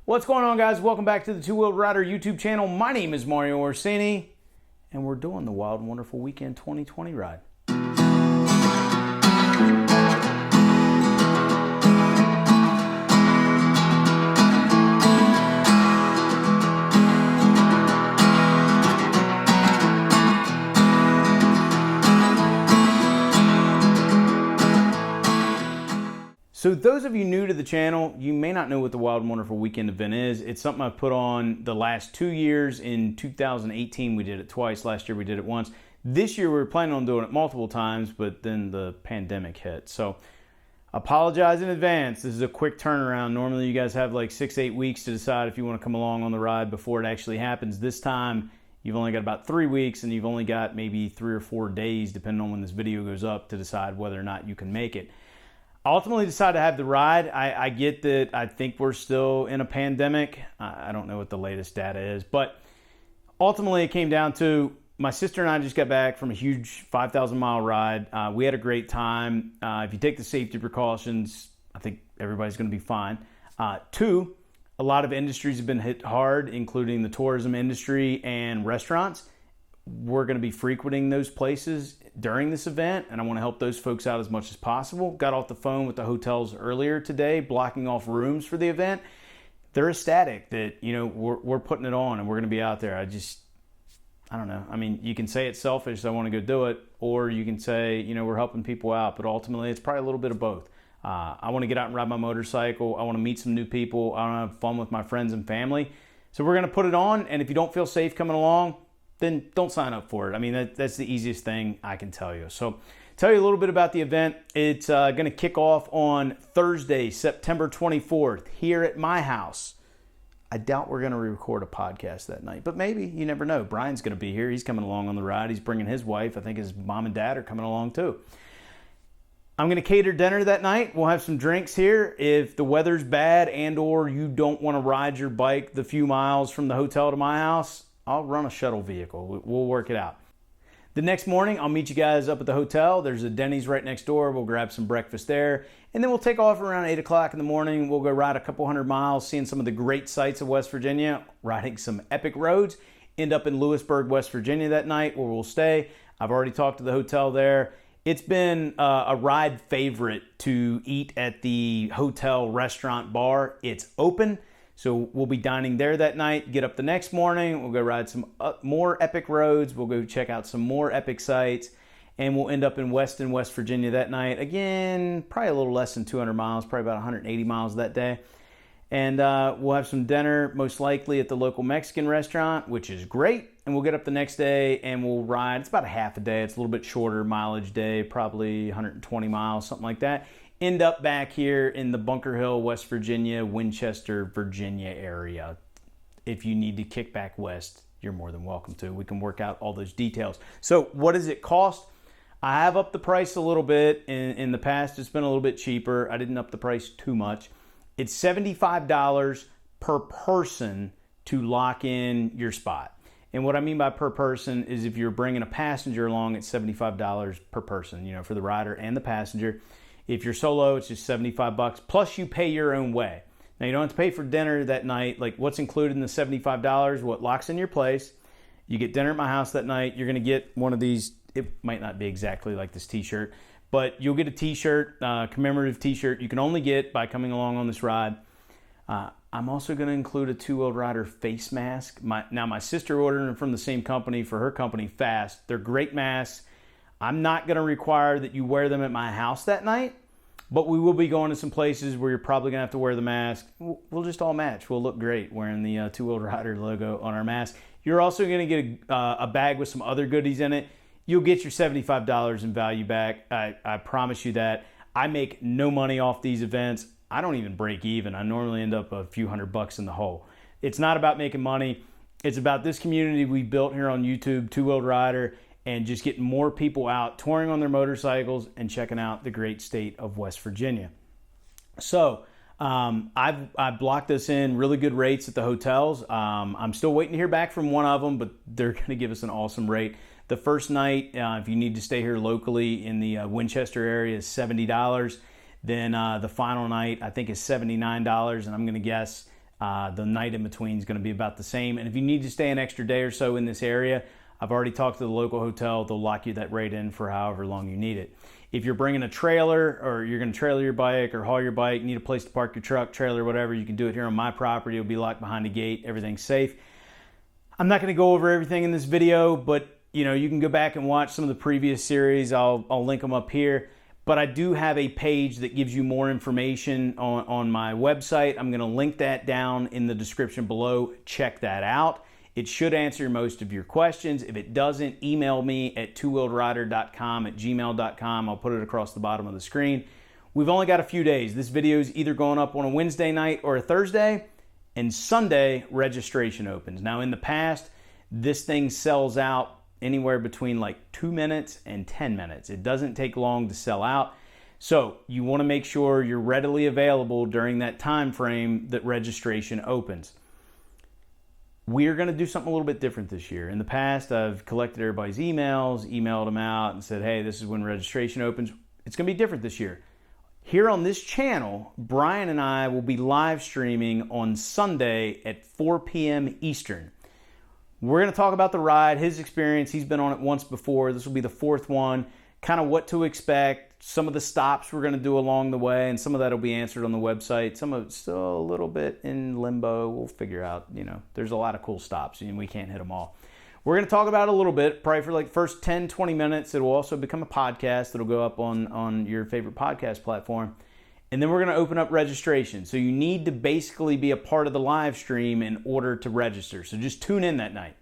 What's going on, guys? Welcome back to the Two Wheeled Rider YouTube channel. My name is Mario Orsini, and we're doing the Wild and Wonderful Weekend 2020 ride. So those of you new to the channel, you may not know what the Wild and Wonderful Weekend event is. It's something I've put on the last 2 years. In 2018, we did it twice. Last year, we did it once. This year, we were planning on doing it multiple times, but then the pandemic hit. So apologize in advance. This is a quick turnaround. Normally, you guys have like 6-8 weeks to decide if you want to come along on the ride before it actually happens. This time, you've only got about 3 weeks, and you've only got maybe 3 or 4 days, depending on when this video goes up, to decide whether or not you can make it. I ultimately decided to have the ride. I get that I think we're still in a pandemic. I don't know what the latest data is, but ultimately it came down to my sister and I just got back from a huge 5,000-mile ride. We had a great time. If you take the safety precautions, I think everybody's going to be fine. Two, a lot of industries have been hit hard, including the tourism industry and restaurants. We're going to be frequenting those places during this event, and I want to help those folks out as much as possible. Got off the phone with the hotels earlier today, blocking off rooms for the event. They're ecstatic that, you know, we're putting it on and we're going to be out there. I don't know. I mean, you can say it's selfish, I want to go do it, or you can say, you know, we're helping people out, but ultimately it's probably a little bit of both. I want to get out and ride my motorcycle. I want to meet some new people. I want to have fun with my friends and family. So we're going to put it on, and if you don't feel safe coming along, then don't sign up for it. I mean, that's the easiest thing I can tell you. So tell you a little bit about the event. It's going to kick off on Thursday, September 24th, here at my house. I doubt we're going to record a podcast that night, but maybe. You never know. Brian's going to be here. He's coming along on the ride. He's bringing his wife. I think his mom and dad are coming along too. I'm going to cater dinner that night. We'll have some drinks here. If the weather's bad and or you don't want to ride your bike the few miles from the hotel to my house, I'll run a shuttle vehicle. We'll work it out. The next morning, I'll meet you guys up at the hotel. There's a Denny's right next door. We'll grab some breakfast there. And then we'll take off around 8 o'clock in the morning. We'll go ride a couple hundred miles, seeing some of the great sights of West Virginia, riding some epic roads. End up in Lewisburg, West Virginia that night, where we'll stay. I've already talked to the hotel there. It's been a ride favorite to eat at the hotel restaurant bar. It's open. So we'll be dining there that night, get up the next morning, we'll go ride some more epic roads, we'll go check out some more epic sites, and we'll end up in Weston, West Virginia that night. Again, probably a little less than 200 miles, probably about 180 miles that day. And we'll have some dinner, most likely at the local Mexican restaurant, which is great. And we'll get up the next day and we'll ride. It's about a half a day. It's a little bit shorter mileage day, probably 120 miles, something like that. End up back here in the Bunker Hill, West Virginia, Winchester, Virginia area. If you need to kick back west, you're more than welcome to. We can work out all those details. So what does it cost? I have upped the price a little bit. In the past, it's been a little bit cheaper. I didn't up the price too much. It's $75 per person to lock in your spot. And what I mean by per person is if you're bringing a passenger along, it's $75 per person, you know, for the rider and the passenger. If you're solo, it's just $75, plus you pay your own way. Now, you don't have to pay for dinner that night. Like, what's included in the $75? What locks in your place. You get dinner at my house that night. You're going to get one of these. It might not be exactly like this t-shirt, but you'll get a t-shirt, commemorative t-shirt you can only get by coming along on this ride. I'm also going to include a two-wheeled rider face mask. My sister ordered them from the same company for her company, Fast. They're great masks. I'm not going to require that you wear them at my house that night, but we will be going to some places where you're probably going to have to wear the mask. We'll just all match. We'll look great wearing the Two-Wheeled Rider logo on our mask. You're also going to get a bag with some other goodies in it. You'll get your $75 in value back. I promise you that. I make no money off these events. I don't even break even. I normally end up a few $100 in the hole. It's not about making money. It's about this community we built here on YouTube, Two-Wheeled Rider, and just getting more people out touring on their motorcycles and checking out the great state of West Virginia. So I've blocked us in really good rates at the hotels. I'm still waiting to hear back from one of them, but they're going to give us an awesome rate. The first night, if you need to stay here locally in the Winchester area, is $70. Then the final night, I think, is $79, and I'm going to guess The night in between is going to be about the same. And if you need to stay an extra day or so in this area, I've already talked to the local hotel. They'll lock you that rate in for however long you need it. If you're bringing a trailer or you're going to trailer your bike or haul your bike, need a place to park your truck, trailer, whatever, you can do it here on my property. It'll be locked behind a gate. Everything's safe. I'm not going to go over everything in this video, but you can go back and watch some of the previous series. I'll link them up here. But I do have a page that gives you more information on my website. I'm going to link that down in the description below. Check that out. It should answer most of your questions. If it doesn't, email me at twowheeledrider.com@gmail.com. I'll put it across the bottom of the screen. We've only got a few days. This video is either going up on a Wednesday night or a Thursday, and Sunday registration opens. Now, in the past, this thing sells out anywhere between like 2 minutes and 10 minutes. It doesn't take long to sell out. So you want to make sure you're readily available during that time frame that registration opens. We're going to do something a little bit different this year. In the past, I've collected everybody's emailed them out and said, hey, this is when registration opens. It's going to be different this year. Here on this channel, Brian and I will be live streaming on Sunday at 4 p.m. Eastern. We're going to talk about the ride, his experience. He's been on it once before. This will be the fourth one. Kind of what to expect, some of the stops we're going to do along the way, and some of that will be answered on the website. Some of it's still a little bit in limbo. We'll figure out, there's a lot of cool stops, and we can't hit them all. We're going to talk about it a little bit, probably for like the first 10, 20 minutes. It will also become a podcast. It'll go up on your favorite podcast platform. And then we're going to open up registration. So you need to basically be a part of the live stream in order to register. So just tune in that night.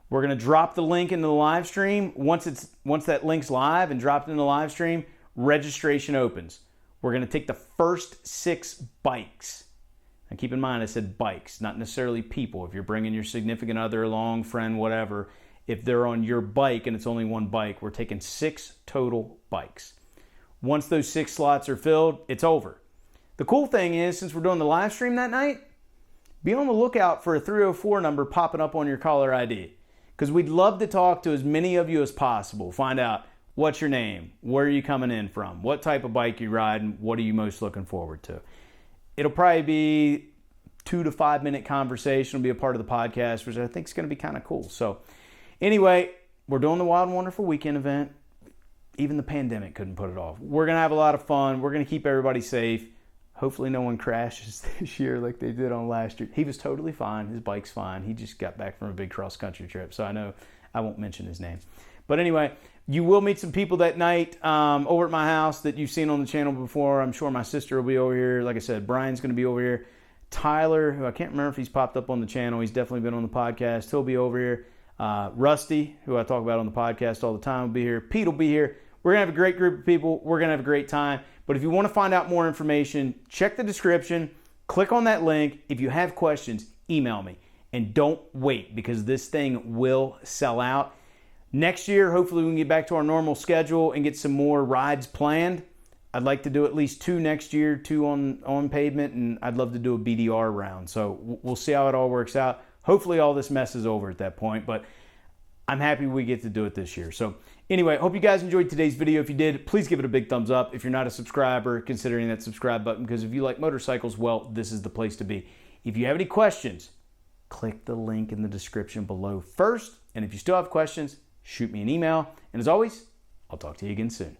We're going to drop the link into the live stream. Once that link's live and dropped into the live stream, registration opens. We're going to take the first 6 bikes. Now keep in mind I said bikes, not necessarily people. If you're bringing your significant other along, friend, whatever, if they're on your bike and it's only one bike, we're taking 6 total bikes. Once those 6 slots are filled, it's over. The cool thing is, since we're doing the live stream that night, be on the lookout for a 304 number popping up on your caller ID. Because we'd love to talk to as many of you as possible. Find out what's your name, where are you coming in from, what type of bike you ride, and what are you most looking forward to. It'll probably be 2 to 5 minute conversation. It'll be a part of the podcast, which I think is going to be kind of cool. So anyway, we're doing the Wild and Wonderful Weekend event. Even the pandemic couldn't put it off. We're going to have a lot of fun. We're going to keep everybody safe. Hopefully no one crashes this year like they did on last year. He was totally fine. His bike's fine. He just got back from a big cross-country trip, so I know I won't mention his name. But anyway, you will meet some people that night over at my house that you've seen on the channel before. I'm sure my sister will be over here. Like I said, Brian's going to be over here. Tyler, who I can't remember if he's popped up on the channel. He's definitely been on the podcast. He'll be over here. Rusty, who I talk about on the podcast all the time, will be here. Pete will be here. We're going to have a great group of people. We're going to have a great time. But if you want to find out more information, check the description. Click on that link. If you have questions, email me. And don't wait, because this thing will sell out. Next year, hopefully we can get back to our normal schedule and get some more rides planned. I'd like to do at least 2 next year, 2 on pavement, and I'd love to do a BDR round. So we'll see how it all works out. Hopefully all this mess is over at that point, but I'm happy we get to do it this year. So anyway, hope you guys enjoyed today's video. If you did, please give it a big thumbs up. If you're not a subscriber, considering that subscribe button, because if you like motorcycles, well, this is the place to be. If you have any questions, click the link in the description below first. And if you still have questions, shoot me an email. And as always, I'll talk to you again soon.